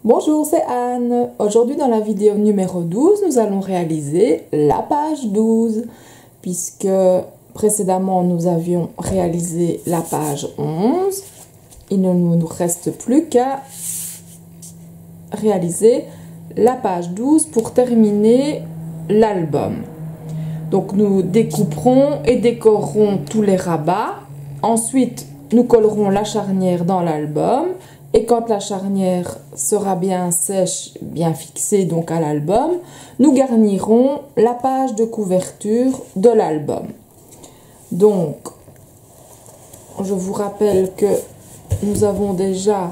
Bonjour, c'est Anne. Aujourd'hui dans la vidéo numéro 12, nous allons réaliser la page 12 puisque précédemment nous avions réalisé la page 11. Il ne nous reste plus qu'à réaliser la page 12 pour terminer l'album. Donc nous découperons et décorerons tous les rabats. Ensuite, nous collerons la charnière dans l'album. Et quand la charnière sera bien sèche, bien fixée donc à l'album, nous garnirons la page de couverture de l'album. Donc, je vous rappelle que nous avons déjà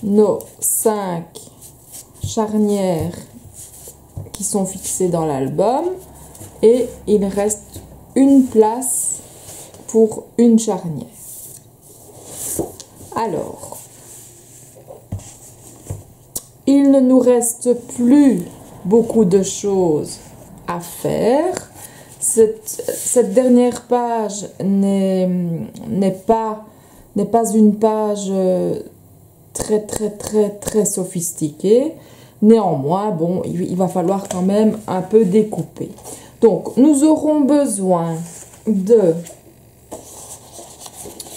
nos 5 charnières qui sont fixées dans l'album et il reste une place pour une charnière. Alors, il ne nous reste plus beaucoup de choses à faire. Cette dernière page n'est pas une page très sophistiquée. Néanmoins, bon, il va falloir quand même un peu découper. Donc, nous aurons besoin de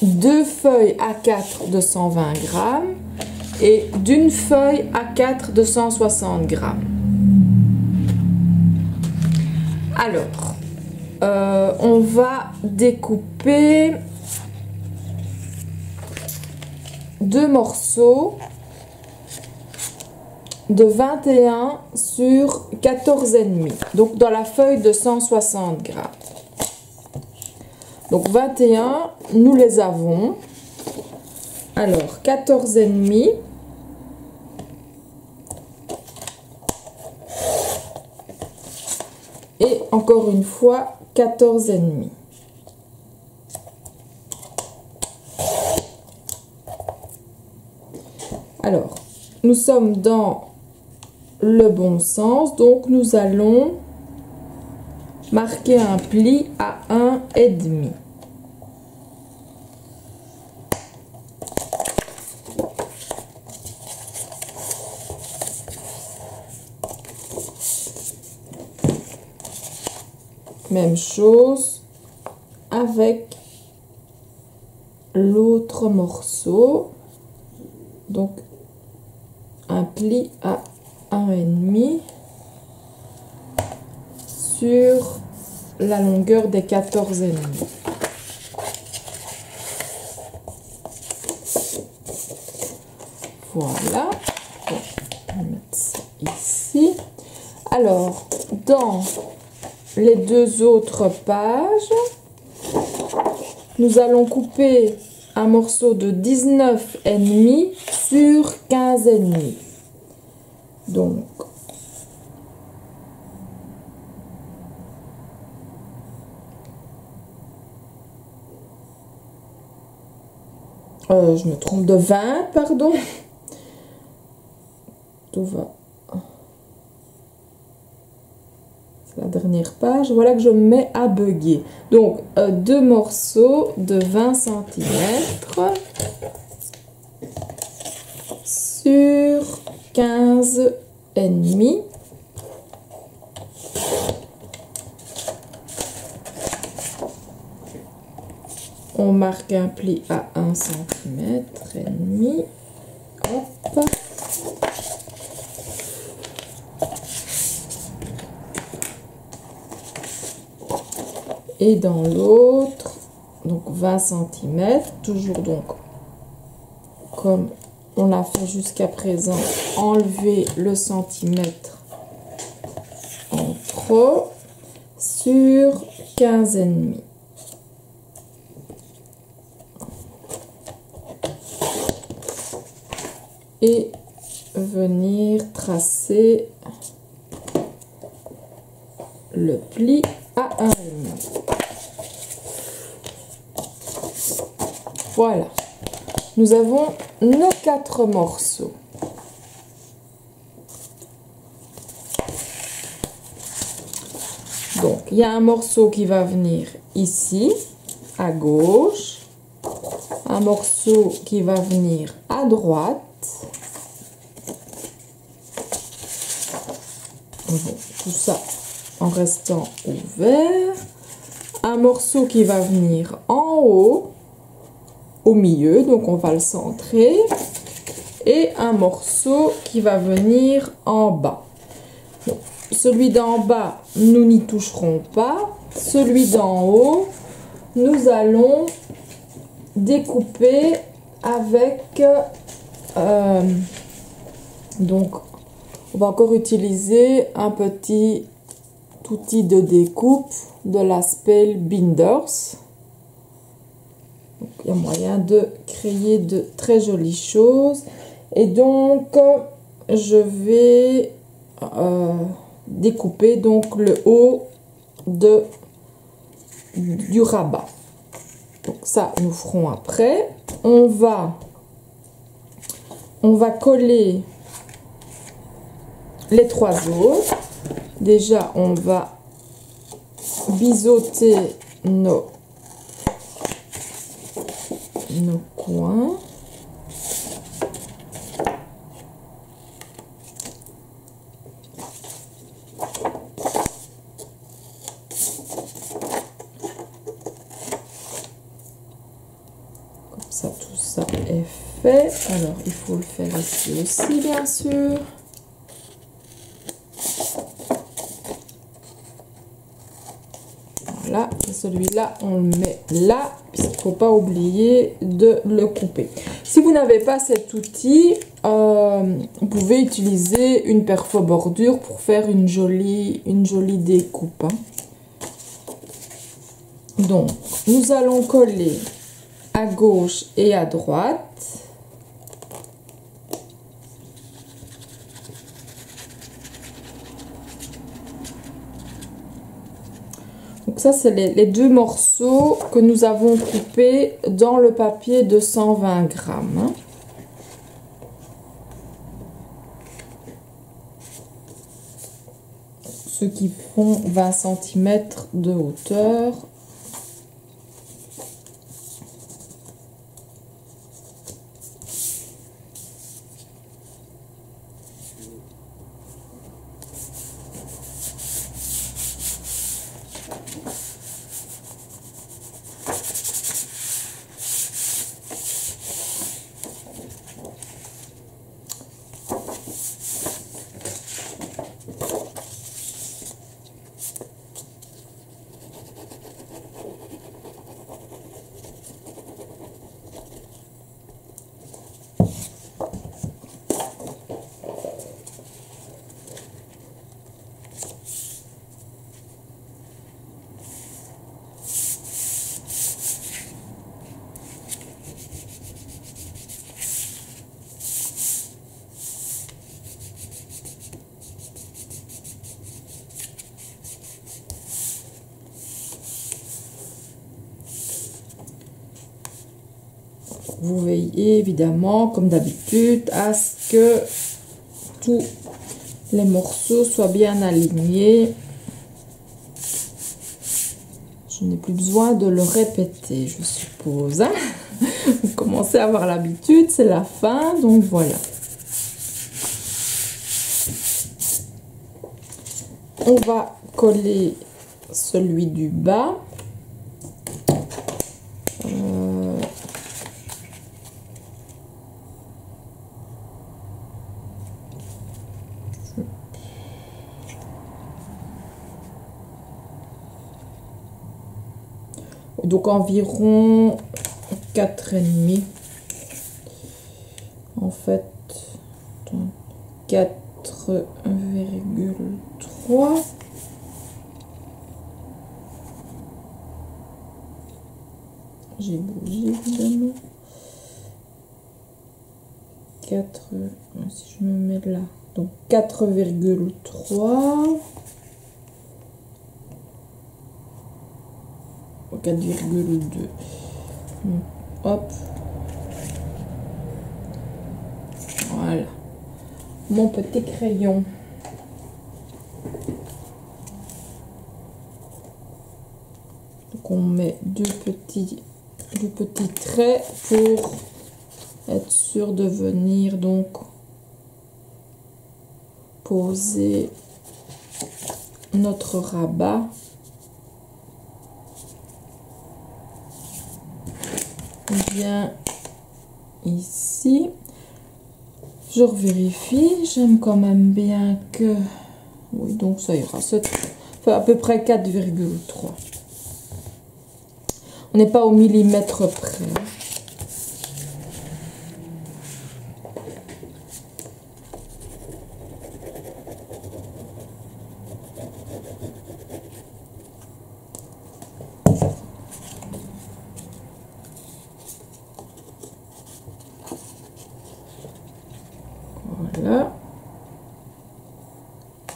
2 feuilles A4 de 120 grammes et d'une feuille A4 de 160 grammes. Alors, on va découper 2 morceaux de 21 sur 14,5. Donc, dans la feuille de 160 grammes. Donc 21, nous les avons. Alors 14,5. Et encore une fois 14,5. Alors, nous sommes dans le bon sens, donc nous allons marquer un pli à 1,5. Même chose avec l'autre morceau. Donc, un pli à 1,5 sur la longueur des 14,5. Voilà. Bon, on va mettre ça ici. Alors, dans les 2 autres pages, nous allons couper un morceau de 19,5 sur 15,5. Donc, je me trompe de 20, pardon. Tout va. C'est la dernière page. Voilà que je me mets à bugger. Donc, 2 morceaux de 20 cm sur 15,5. On marque un pli à 1 cm et demi. Hop. Et dans l'autre, donc 20 cm, toujours donc comme on l'a fait jusqu'à présent, enlever le centimètre en trop sur 15,5. Et venir tracer le pli à 1,5. Voilà, nous avons nos 4 morceaux. Donc, il y a un morceau qui va venir ici, à gauche, un morceau qui va venir à droite. Bon, tout ça en restant ouvert. Un morceau qui va venir en haut, au milieu, donc on va le centrer. Et un morceau qui va venir en bas. Donc, celui d'en bas, nous n'y toucherons pas. Celui d'en haut, nous allons découper avec... donc, on va encore utiliser un petit outil de découpe de la Spell Binders. Donc, il y a moyen de créer de très jolies choses. Et donc, je vais découper donc le haut du rabat. Donc ça, nous ferons après. On va coller les trois autres. Déjà, on va biseauter nos coins. Comme ça, tout ça est fait. Alors, il faut le faire ici aussi, bien sûr. Voilà, celui-là, on le met là, puisqu'il ne faut pas oublier de le couper. Si vous n'avez pas cet outil, vous pouvez utiliser une perfo-bordure pour faire une jolie découpe. Hein. Donc, nous allons coller à gauche et à droite. Donc ça, c'est les deux morceaux que nous avons coupés dans le papier de 120 grammes. Hein. Ceux qui font 20 cm de hauteur. Vous veillez évidemment, comme d'habitude, à ce que tous les morceaux soient bien alignés. Je n'ai plus besoin de le répéter, je suppose. Hein. Vous commencez à avoir l'habitude, c'est la fin, donc voilà. On va coller celui du bas. Donc environ 4,5. En fait, 4,3. J'ai bougé évidemment. 4, si je me mets là, donc 4,3. 4,2. Hop. Voilà. Mon petit crayon. Donc on met deux petits du petit trait pour être sûr de venir donc poser notre rabat bien ici. Je revérifie, j'aime quand même bien que oui, donc ça ira, ça fait à peu près 4,3. On n'est pas au millimètre près. Voilà.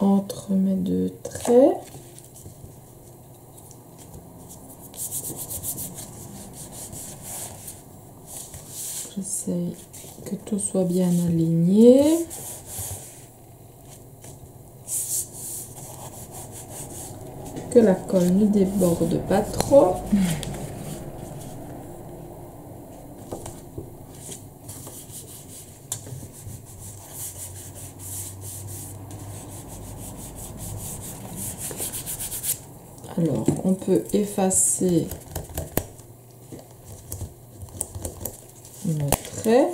Entre mes deux traits. J'essaye que tout soit bien aligné. Que la colle ne déborde pas trop. Alors, on peut effacer nos traits.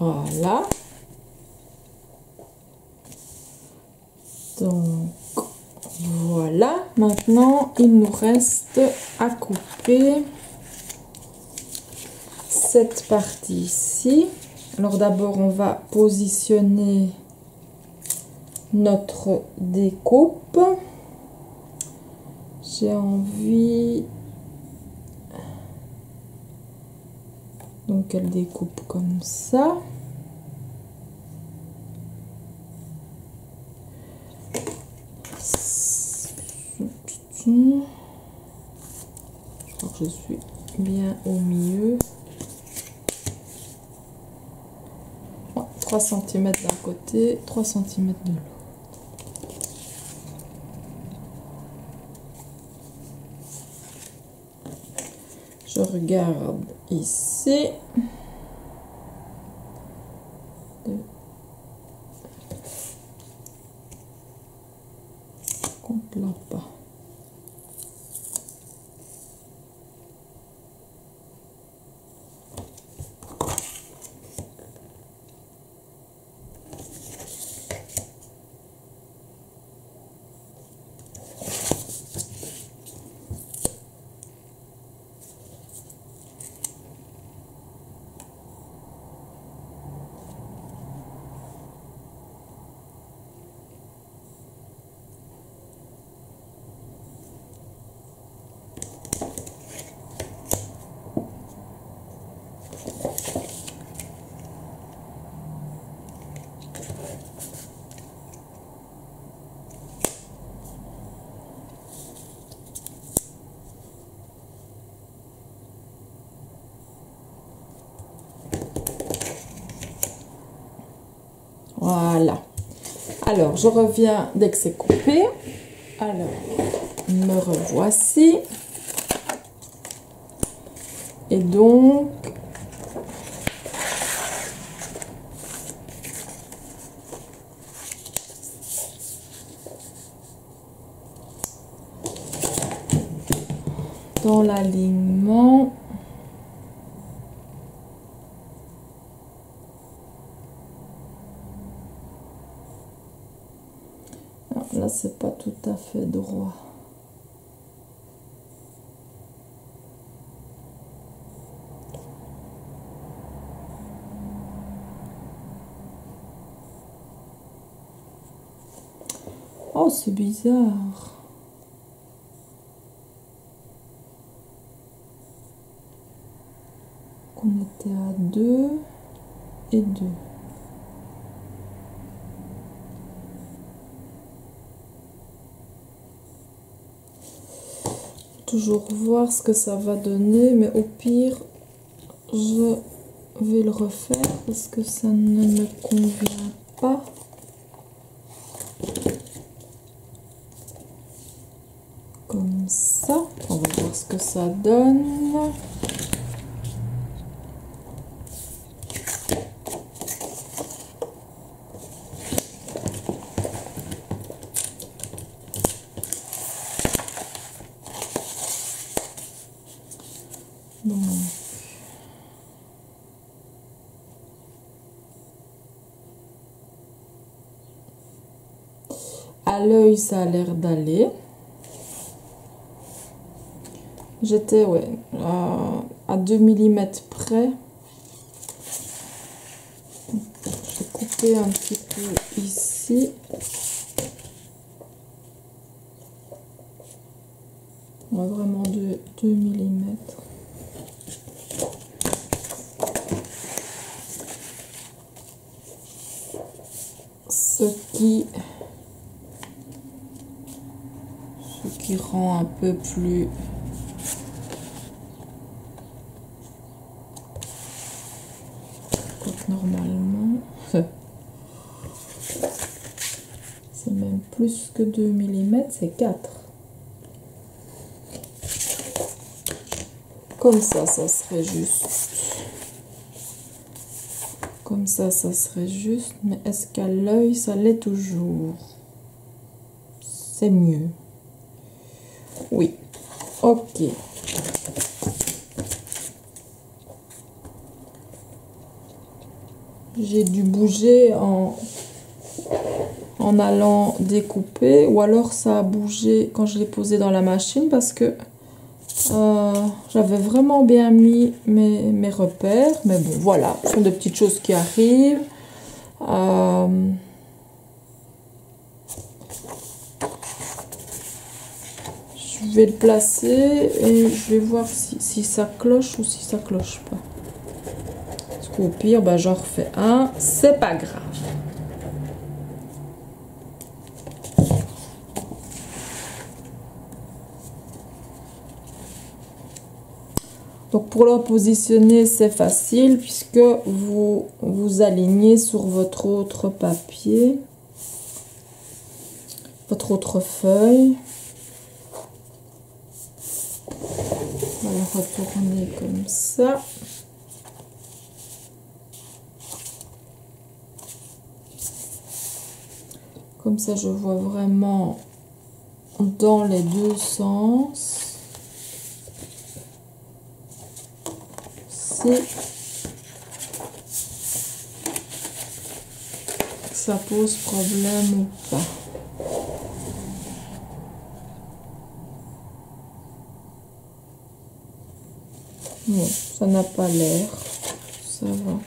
Voilà. Donc, voilà. Maintenant, il nous reste à couper cette partie ici. Alors d'abord, on va positionner notre découpe. J'ai envie donc elle découpe comme ça. Je crois que je suis bien au milieu. 3 cm d'un côté, 3 cm de l'autre. Je regarde ici. Compte là pas. Voilà. Alors, je reviens dès que c'est coupé. Alors, me revoici. Et donc, dans l'alignement, là c'est pas tout à fait droit. Oh, c'est bizarre. On était à 2 et 2. toujours voir ce que ça va donner, mais au pire, je vais le refaire parce que ça ne me convient pas. Comme ça, on va voir ce que ça donne. Donc, à l'œil, ça a l'air d'aller. J'étais à 2 mm près. J'ai coupé un petit peu ici. Vraiment 2 mm. Ce qui rend un peu plus normalement c'est même plus que 2 mm, c'est 4. Comme ça serait juste. Comme ça serait juste, mais est-ce qu'à l'œil ça l'est toujours? C'est mieux. Oui, ok. J'ai dû bouger en allant découper, ou alors ça a bougé quand je l'ai posé dans la machine parce que j'avais vraiment bien mis mes repères, mais bon voilà, ce sont des petites choses qui arrivent. Je vais le placer et je vais voir si ça cloche ou si ça cloche pas. Parce qu'au pire, bah, j'en refais un, c'est pas grave. Donc pour le positionner, c'est facile puisque vous alignez sur votre autre papier, votre autre feuille. On va le retourner comme ça. Comme ça, je vois vraiment dans les deux sens. Si ça pose problème ou pas. Non, ça n'a pas l'air. Ça va.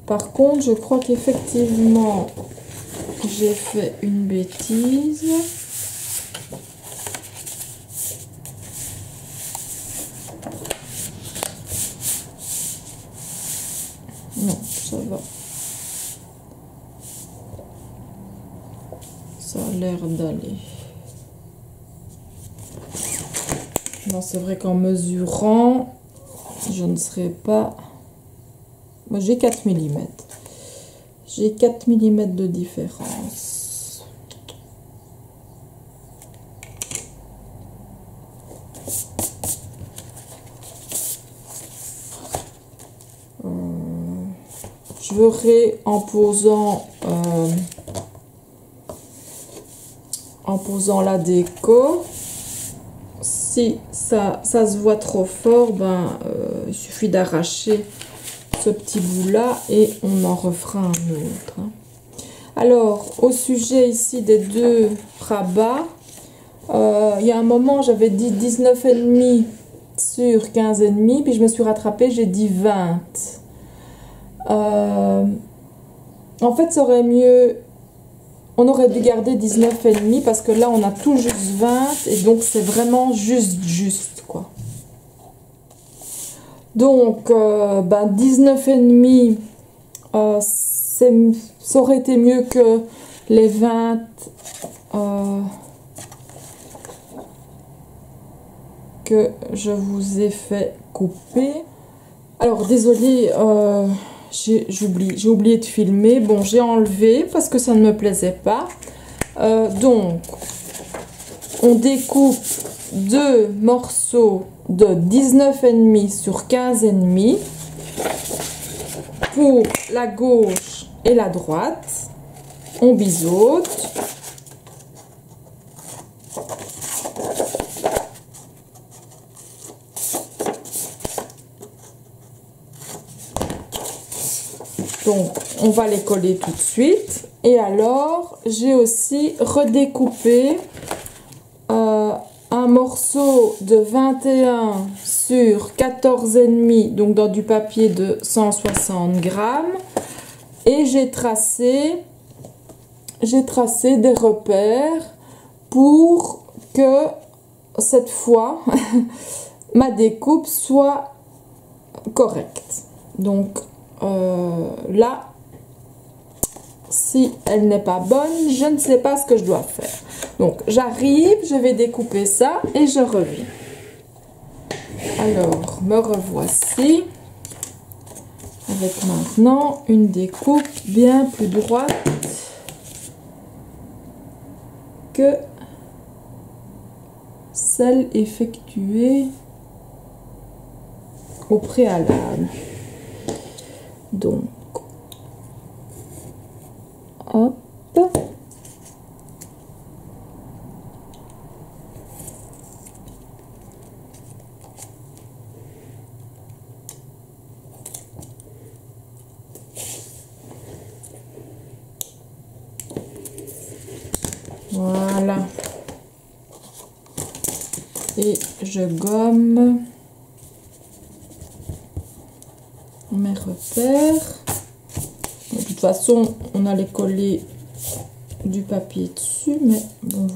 Par contre, je crois qu'effectivement, j'ai fait une bêtise. Non, ça va. Ça a l'air d'aller. Non, c'est vrai qu'en mesurant, je ne serai pas... Moi, j'ai 4 mm. J'ai 4 mm de différence. Je verrai en posant la déco. Si ça se voit trop fort, ben, il suffit d'arracher ce petit bout là et on en refera un autre. Alors au sujet ici des deux rabats, il y a un moment j'avais dit 19,5 sur 15,5, puis je me suis rattrapée, j'ai dit 20. En fait ça aurait mieux on aurait dû garder 19,5 parce que là on a tout juste 20 et donc c'est vraiment juste quoi. Donc 19,5 ça aurait été mieux que les 20 que je vous ai fait couper. Alors désolée, j'ai oublié de filmer. Bon, j'ai enlevé parce que ça ne me plaisait pas. Donc on découpe deux morceaux de 19,5 sur 15,5 pour la gauche et la droite. On biseaute. Donc, on va les coller tout de suite. Et alors, j'ai aussi redécoupé un morceau de 21 sur 14,5, donc dans du papier de 160 grammes. Et j'ai tracé des repères pour que cette fois, ma découpe soit correcte. Donc, là, si elle n'est pas bonne, je ne sais pas ce que je dois faire. Donc j'arrive, je vais découper ça et je reviens. Alors, me revoici avec maintenant une découpe bien plus droite que celle effectuée au préalable. Donc, hop. Voilà. Et je gomme mes repères. De toute façon, on allait coller du papier dessus, mais bon,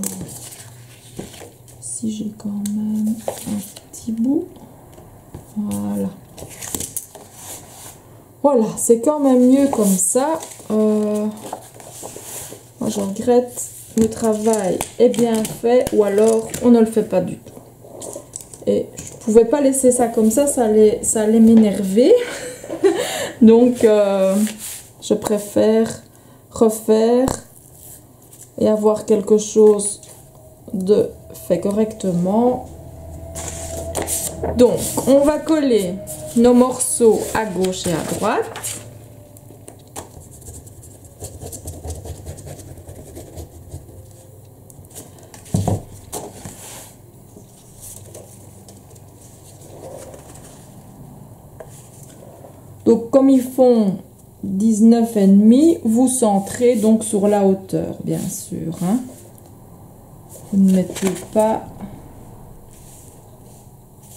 si j'ai quand même un petit bout. Voilà. Voilà, c'est quand même mieux comme ça. Moi, je regrette, le travail est bien fait ou alors on ne le fait pas du tout. Et je pouvais pas laisser ça comme ça allait m'énerver. Donc, je préfère refaire et avoir quelque chose de fait correctement. Donc, on va coller nos morceaux à gauche et à droite. Donc, comme ils font 19,5, vous centrez donc sur la hauteur, bien sûr. Hein. Vous ne mettez pas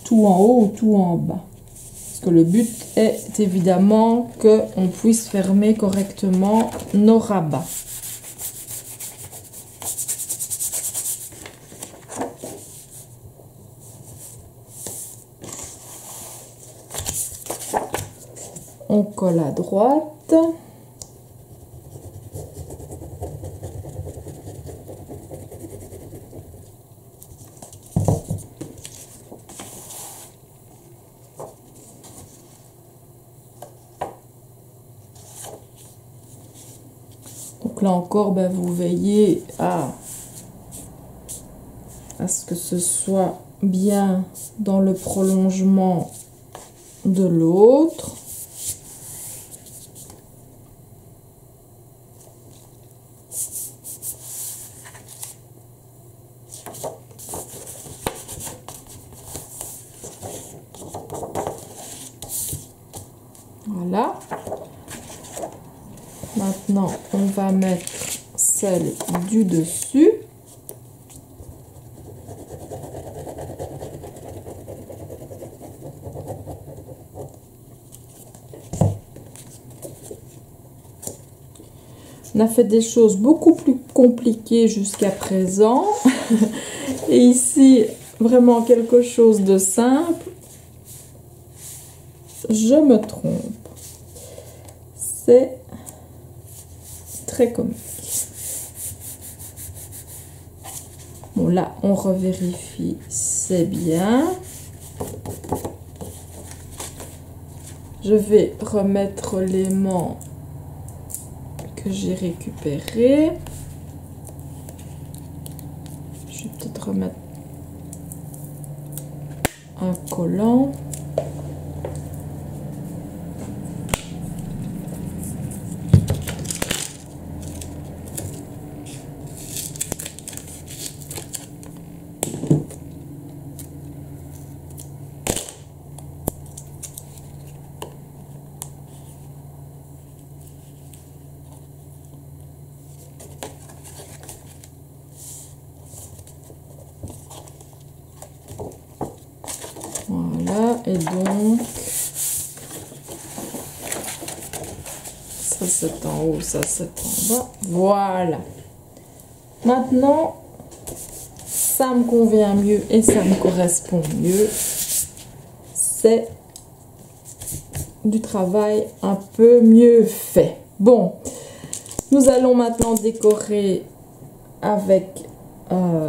tout en haut ou tout en bas. Parce que le but est évidemment qu'on puisse fermer correctement nos rabats. On colle à droite. Donc là encore, ben, vous veillez à ce que ce soit bien dans le prolongement de l'autre. Voilà. Maintenant, on va mettre celle du dessus. On a fait des choses beaucoup plus compliquées jusqu'à présent. Et ici, vraiment quelque chose de simple. Je me trompe. C'est très comique. Bon, là, on revérifie, c'est bien. Je vais remettre l'aimant que j'ai récupéré. Je vais peut-être remettre un collant. Voilà, et donc ça c'est en haut, ça c'est en bas. Voilà. Maintenant, ça me convient mieux et ça me correspond mieux. C'est du travail un peu mieux fait. Bon, nous allons maintenant décorer avec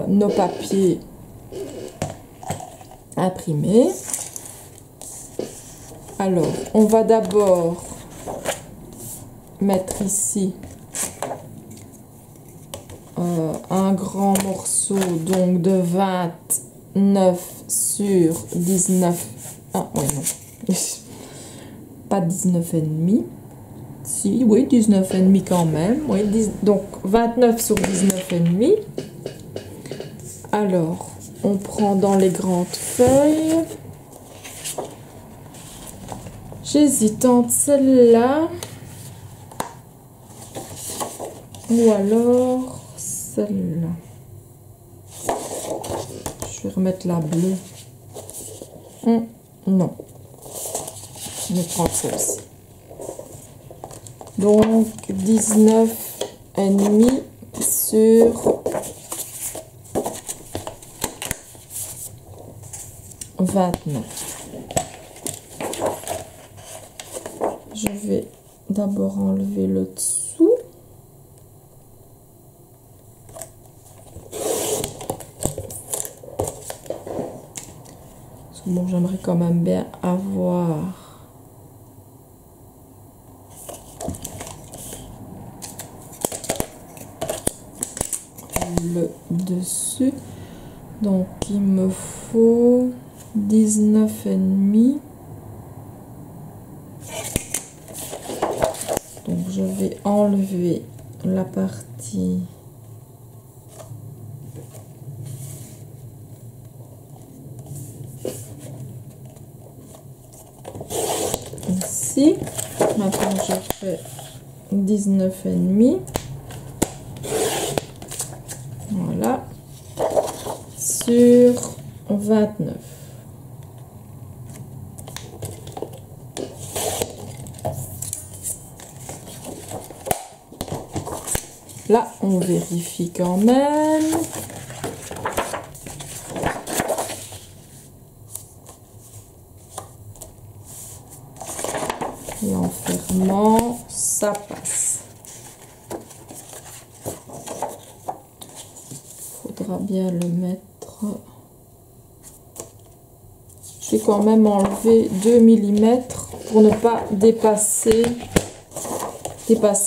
nos papiers imprimés. Alors, on va d'abord mettre ici un grand morceau donc de 29 sur 19. Ah oui, non. Pas 19 et demi. Si, oui, 19 et demi quand même. Oui, donc 29 sur 19 et demi. Alors, on prend dans les grandes feuilles. J'hésite entre celle-là ou alors celle-là. Je vais remettre la bleue. Non. Je vais prendre celle-ci. Donc 19 et demi sur 29. Je vais d'abord enlever le dessous. Parce que bon, j'aimerais quand même bien avoir le dessus. Donc il me faut 19 et demi. Donc je vais enlever la partie ici. Maintenant je fais 19 et demi. Voilà. Sur 29. Là, on vérifie quand même. Et en fermant, ça passe. Faudra bien le mettre. Je vais quand même enlever 2 mm pour ne pas dépasser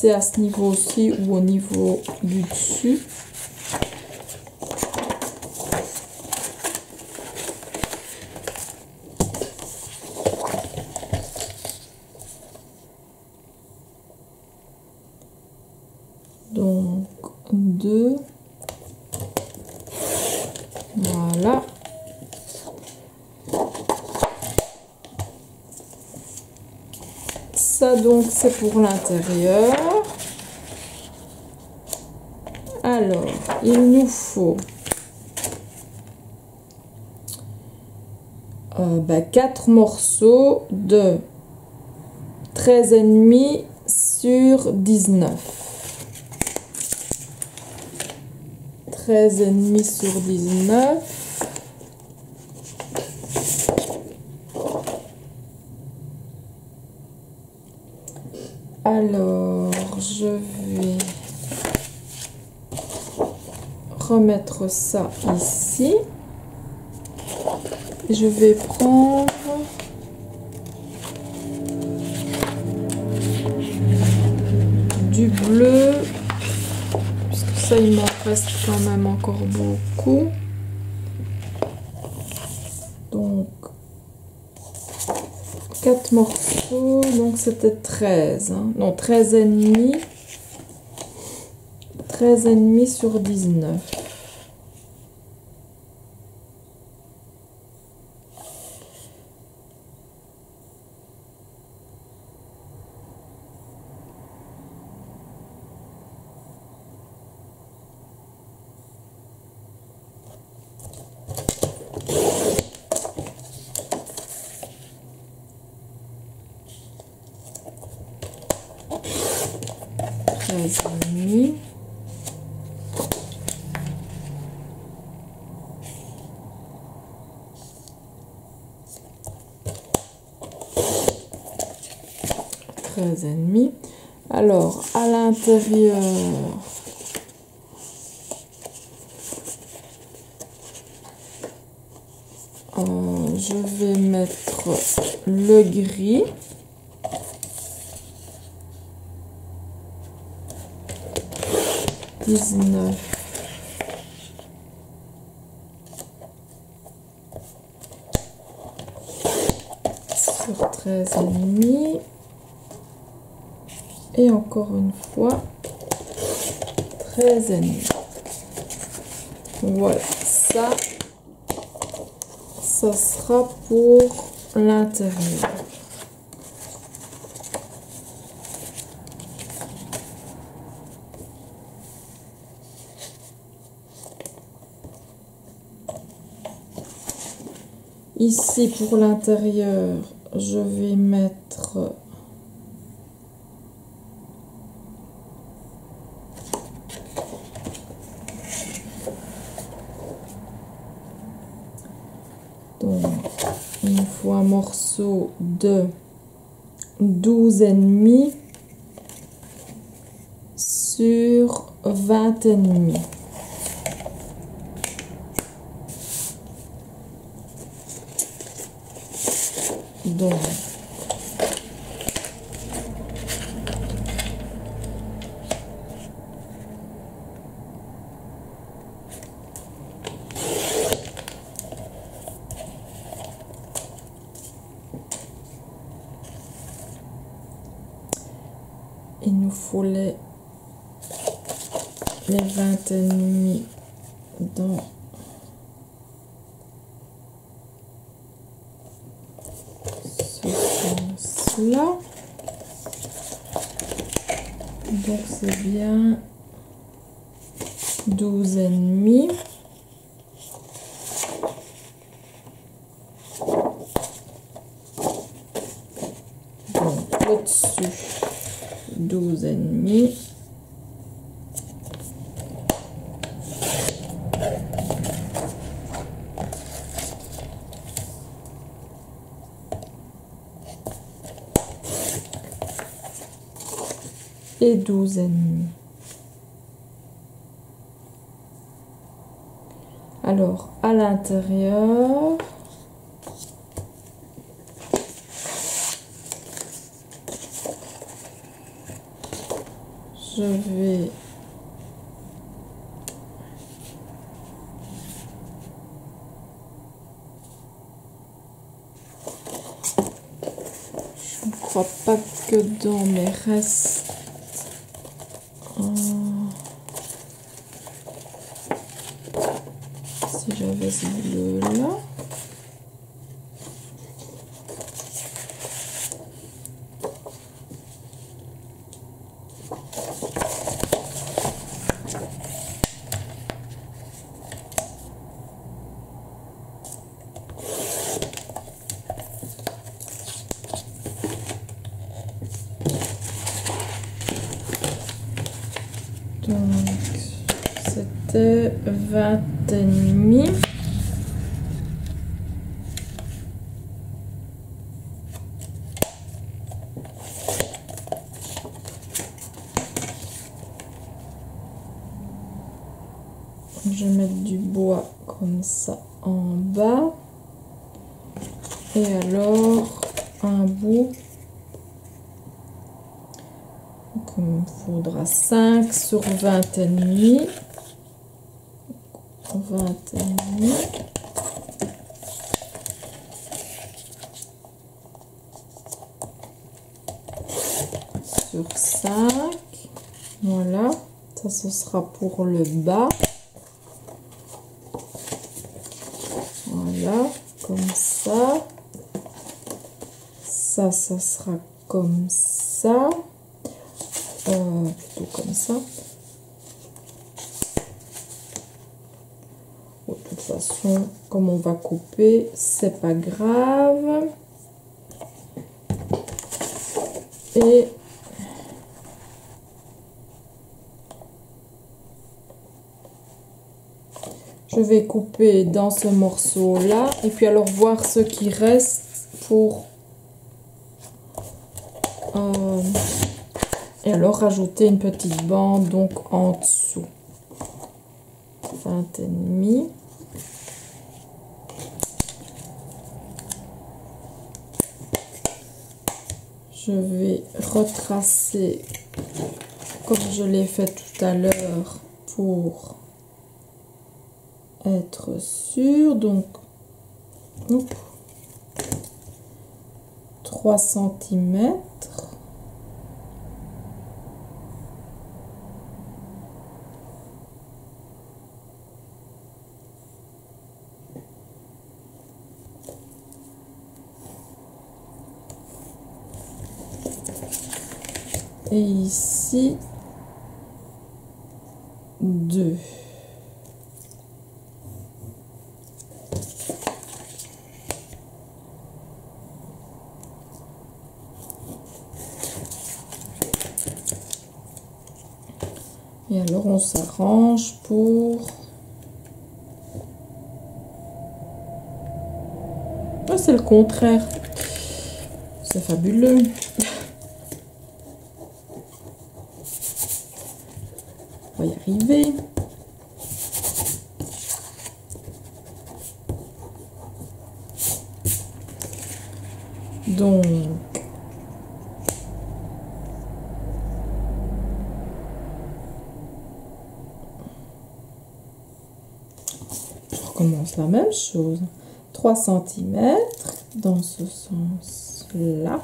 à ce niveau-ci ou au niveau du dessus. Donc 2. Voilà. Ça donc c'est pour l'intérieur. Alors il nous faut 4 morceaux de 13,5 sur 19. 13,5 sur 19. Alors, je vais remettre ça ici. Je vais prendre du bleu, puisque ça il m'en reste quand même encore beaucoup. Donc 4 morceaux, donc c'était 13, hein. Non, 13,5. 13,5 sur 19. Demi. Et demi. Alors à l'intérieur, je vais mettre le gris. Sur 13,5 et encore une fois 13,5. Voilà, ça sera pour l'intérieur. Ici pour l'intérieur, je vais mettre donc il faut un morceau de 12,5 sur 20,5. Donc il nous faut les 20,5 dans là, donc c'est bien 12,5. Donc au-dessus 12,5. Et 12,5. Alors à l'intérieur, je vais je ne crois pas que dans mes restes si j'avais ce bleu là, donc c'était c'était 20,5. Je vais mettre du bois comme ça en bas. Et alors, un bout. Donc, il me faudra 5 sur 20,5. 20,5. Sur 5. Voilà. Ça, ce sera pour le bas. Voilà, comme ça. Ça sera comme ça. Plutôt comme ça. Bon, de toute façon, comme on va couper, c'est pas grave. Et je vais couper dans ce morceau là et puis alors voir ce qui reste pour et alors rajouter une petite bande donc en dessous. 20,5. Je vais retracer comme je l'ai fait tout à l'heure pour être sûr. Donc 3 cm. Et ici 2. Et alors on s'arrange pour... Ah, c'est le contraire. C'est fabuleux. On va y arriver. Donc, on recommence la même chose. 3 cm dans ce sens-là.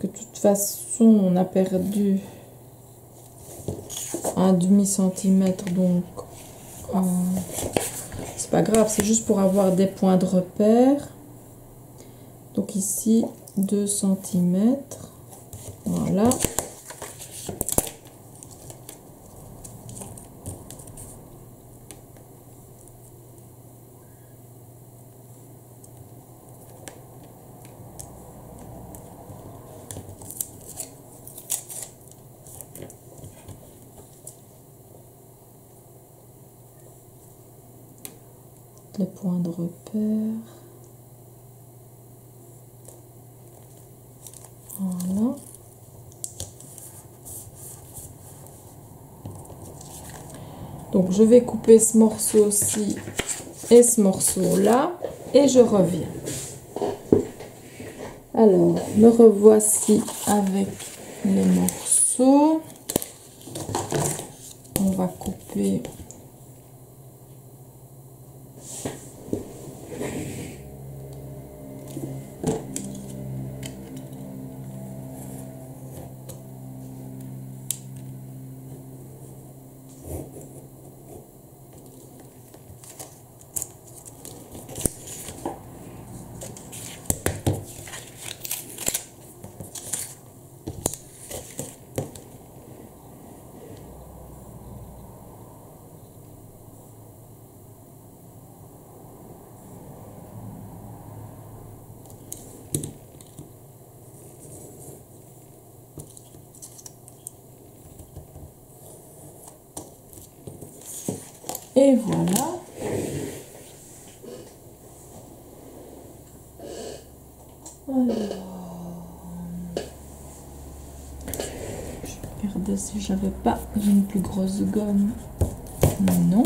De toute façon, on a perdu un demi-centimètre, donc c'est pas grave, c'est juste pour avoir des points de repère. Donc ici 2 cm, voilà. Les points de repère. Voilà. Donc je vais couper ce morceau-ci et ce morceau-là et je reviens. Alors, me revoici avec les morceaux. On va couper Et voilà. Alors, je regardais si j'avais pas une plus grosse gomme. Non.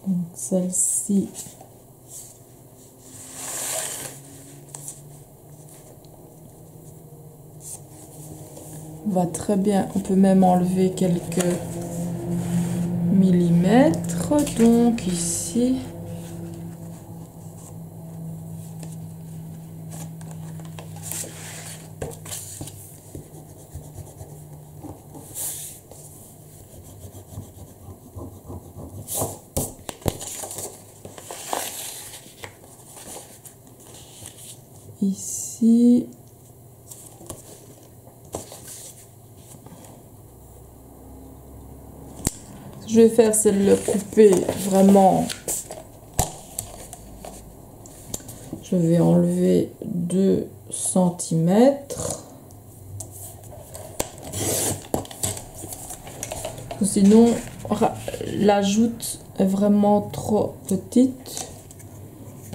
Donc celle-ci. Va très bien. On peut même enlever quelques millimètres. Donc ici. Ici. Ce que je vais faire, c'est le couper vraiment. Je vais enlever 2 cm. Sinon, la joute est vraiment trop petite.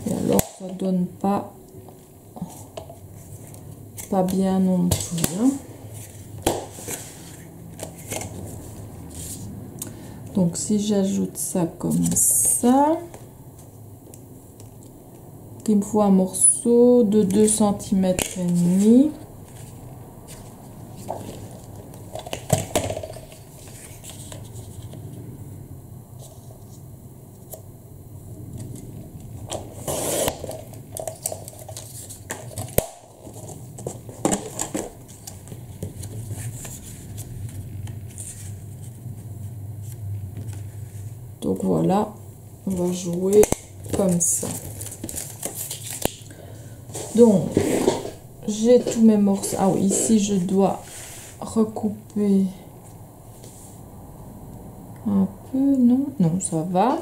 Et alors, ça donne pas bien non plus. Hein. Donc, si j'ajoute ça comme ça, il me faut un morceau de 2 cm et demi. Donc voilà, on va jouer comme ça. Donc, j'ai tous mes morceaux. Ah oui, ici je dois recouper un peu. Non, non, ça va.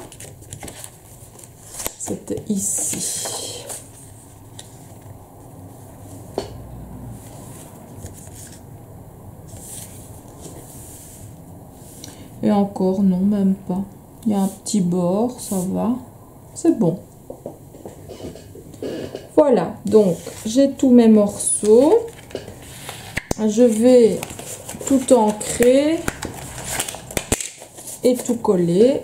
C'était ici. Et encore, non, même pas. Il y a un petit bord, ça va. C'est bon. Voilà, donc j'ai tous mes morceaux. Je vais tout ancrer et tout coller.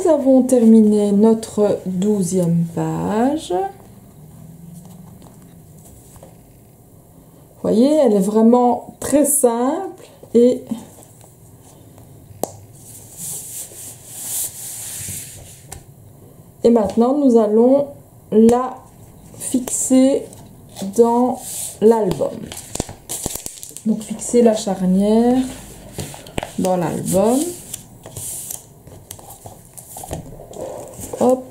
nous avons terminé notre 12e page. Vous voyez, elle est vraiment très simple et maintenant nous allons la fixer dans l'album. Donc fixer la charnière dans l'album. Hop.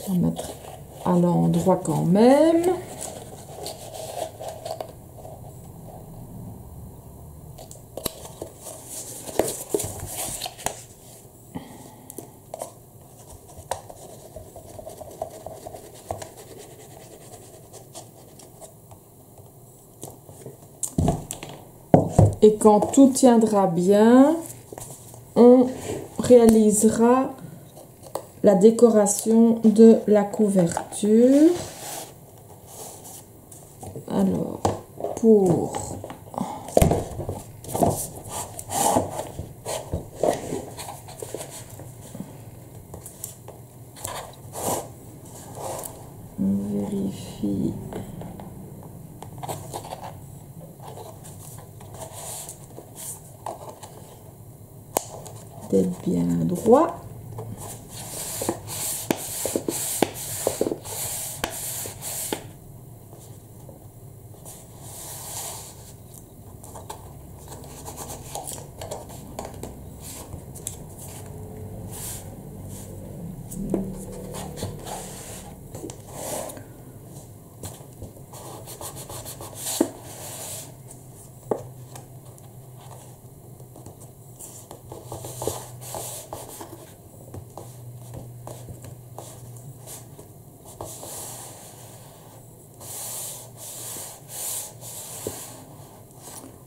On va mettre à l'endroit quand même. Et quand tout tiendra bien, on réalisera la décoration de la couverture. Alors, pour on vérifie d'être bien droit.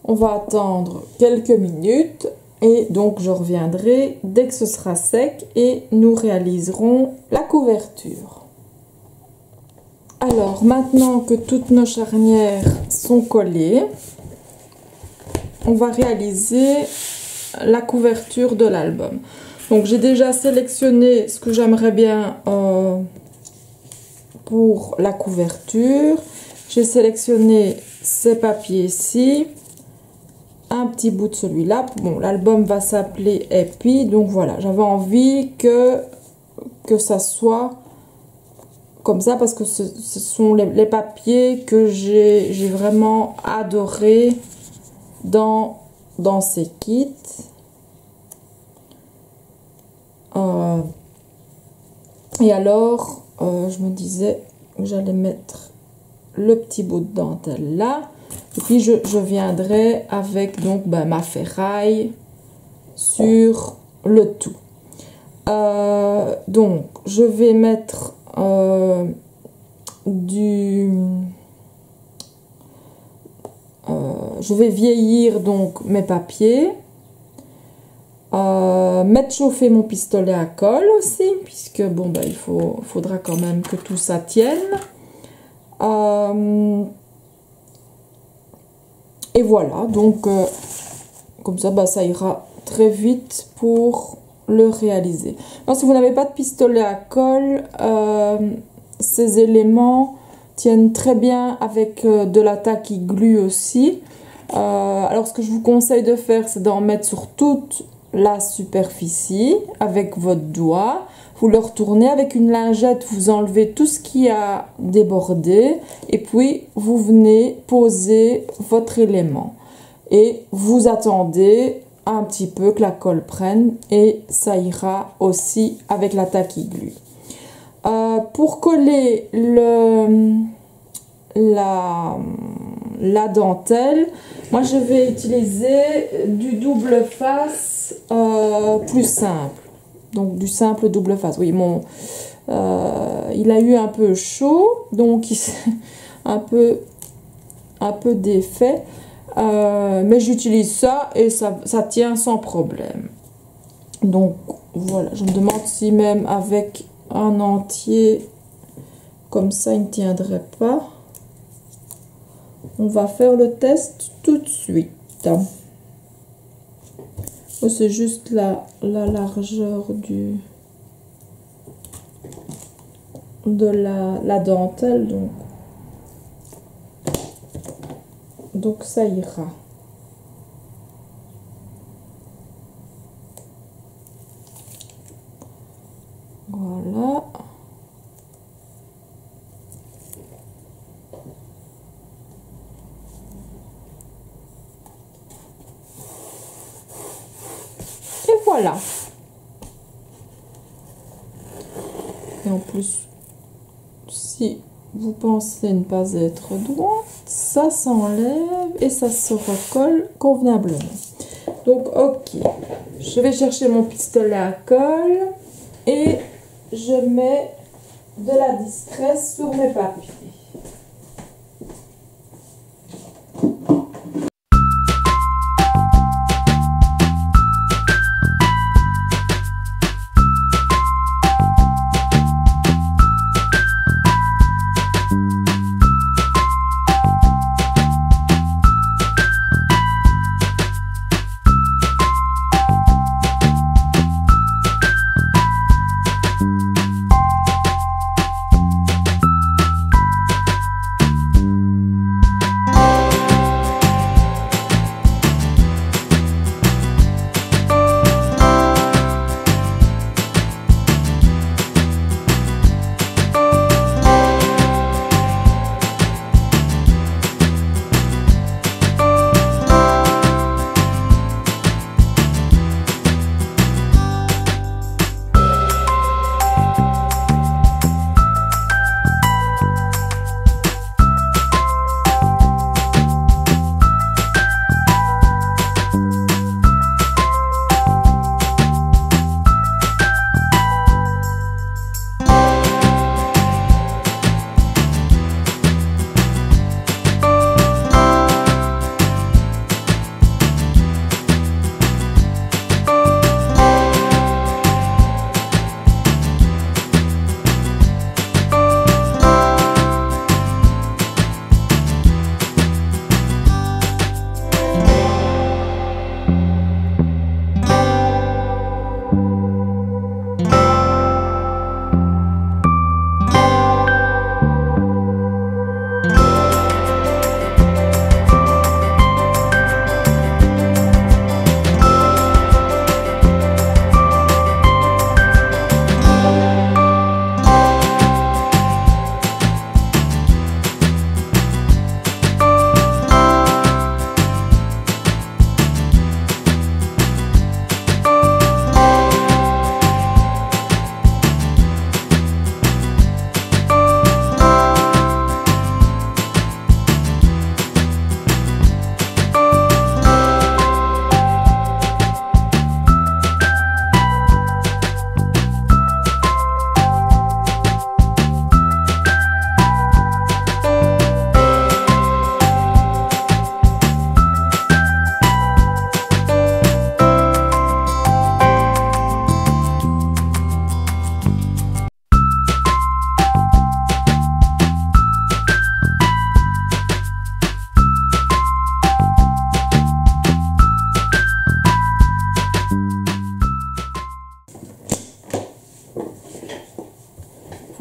On va attendre quelques minutes et donc je reviendrai dès que ce sera sec et nous réaliserons la couverture. Alors maintenant que toutes nos charnières sont collées, on va réaliser la couverture de l'album. Donc j'ai déjà sélectionné ce que j'aimerais bien pour la couverture. J'ai sélectionné ces papiers-ci. Un petit bout de celui-là. Bon, l'album va s'appeler Happy, donc voilà, j'avais envie que ça soit comme ça parce que ce sont les papiers que j'ai vraiment adoré dans ces kits. Et alors, je me disais que j'allais mettre le petit bout de dentelle là. Et puis je viendrai avec donc ma ferraille sur le tout. Donc je vais mettre je vais vieillir donc mes papiers. Mettre chauffer mon pistolet à colle aussi, puisque bon il faudra quand même que tout ça tienne. Et voilà, donc comme ça, ça ira très vite pour le réaliser. Alors, si vous n'avez pas de pistolet à colle, ces éléments tiennent très bien avec de la tacky glue aussi. Alors, ce que je vous conseille de faire, c'est d'en mettre sur toute la superficie avec votre doigt. Vous le retournez avec une lingette, vous enlevez tout ce qui a débordé et puis vous venez poser votre élément. Et vous attendez un petit peu que la colle prenne et ça ira aussi avec la tacky glue. Pour coller la dentelle, moi je vais utiliser du double face plus simple. Donc du simple double face. Oui, il a eu un peu chaud, donc il s'est un peu défait. Mais j'utilise ça et ça tient sans problème. Donc voilà, je me demande si même avec un entier comme ça il ne tiendrait pas. On va faire le test tout de suite. Oh, c'est juste la largeur de la dentelle, donc ça ira. Voilà. Et voilà. Et en plus, si vous pensez ne pas être droite, ça s'enlève et ça se recolle convenablement. Donc, ok. Je vais chercher mon pistolet à colle et je mets de la distresse sur mes papiers.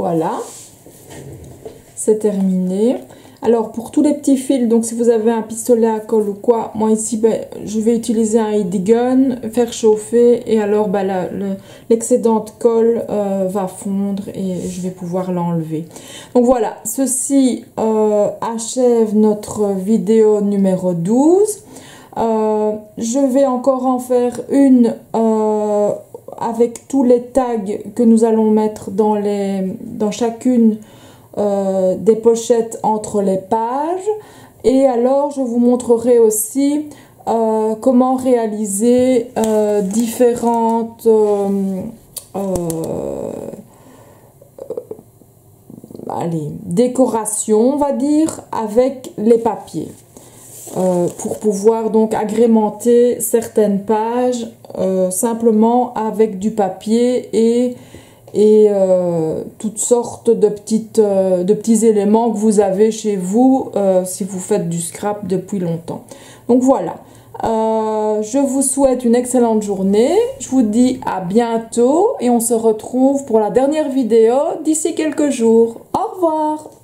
Voilà, c'est terminé. Alors pour tous les petits fils, donc si vous avez un pistolet à colle ou quoi, moi ici je vais utiliser un heat gun, faire chauffer et alors l'excédent de colle va fondre et je vais pouvoir l'enlever. Donc voilà, ceci achève notre vidéo numéro 12. Je vais encore en faire une avec tous les tags que nous allons mettre dans chacune des pochettes entre les pages. Et alors je vous montrerai aussi comment réaliser différentes décorations, on va dire, avec les papiers. Pour pouvoir donc agrémenter certaines pages simplement avec du papier et toutes sortes de petits éléments que vous avez chez vous si vous faites du scrap depuis longtemps. Donc voilà, je vous souhaite une excellente journée, je vous dis à bientôt et on se retrouve pour la dernière vidéo d'ici quelques jours. Au revoir!